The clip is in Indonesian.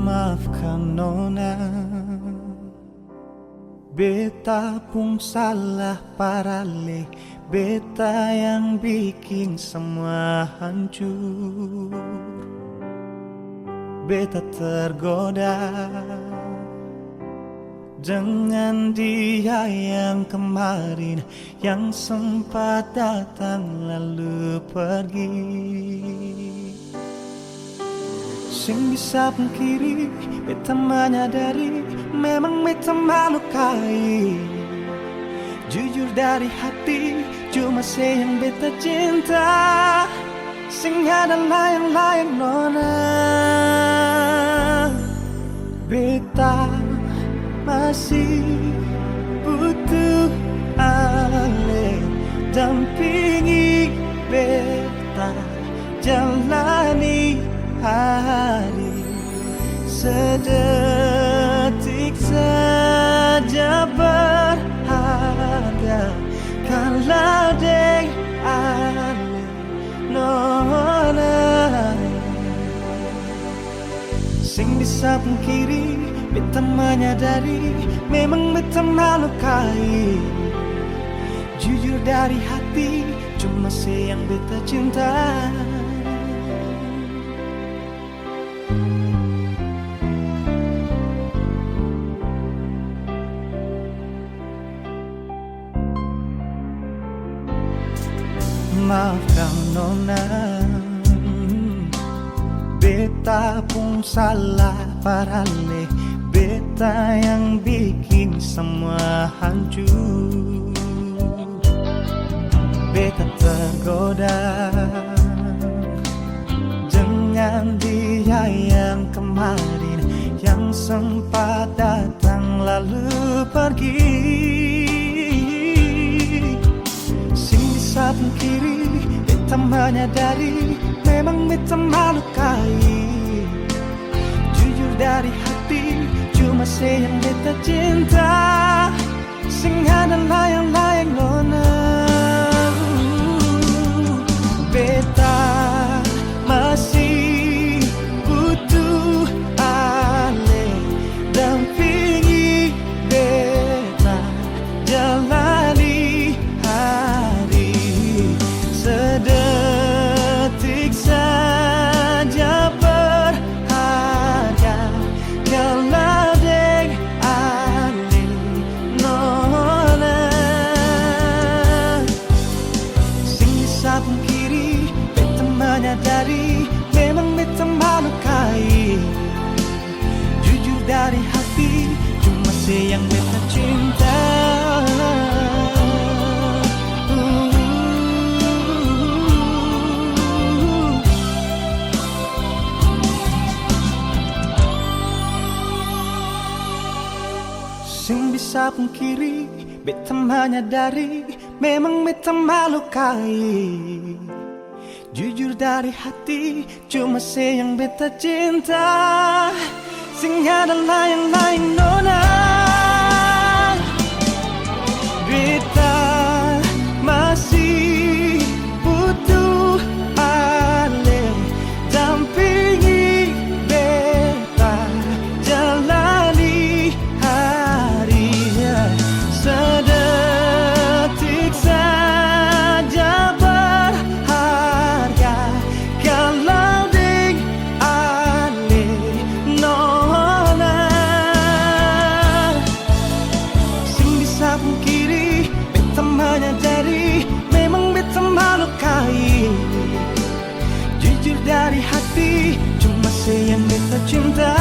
Maafkan nona, beta pun salah parale, beta yang bikin semua hancur. Beta tergoda dengan dia yang kemarin, yang sempat datang lalu pergi. Sing bisa pungkiri, beta menyadari memang beta melukai. Jujur dari hati, cuma sayang beta cinta. Sing ada layang-layang nona, beta masih butuh ale dampingi beta jalani hari sedetik saja berharga kalau deng ale nona. Sing bisa pungkiri, beta menyadari memang beta melukai. Jujur dari hati, cuma sayang beta cinta. Maafkan nona, beta pun salah parale, beta yang bikin semua hancur. Beta tergoda dengan dia yang kemarin, yang sempat datang lalu pergi. Sing kiri, beta menyadari memang beta melukai. Jujur dari hati, cuma sayang beta cinta. Sing ada layang-layang nona, beta masih butuh ale dampingi beta jalani hari sedetik saja berharga kalau deng ale nona. Sing bisa pungkiri, beta menyadari memang beta melukai. Jujur dari hati, cuma sayang beta cinta. Sing bisa pungkiri, beta menyadari memang beta melukai. Jujur dari hati, cuma sayang beta cinta. Sing ada layang-layang nona, beta masih butuh ale dampingi beta jalani hari sedetik saja berharga kalau deng ale nona. Sing bisa pungkiri, beta menyadari memang beta melukai. Jujur dari hati, cuma sayang beta cinta.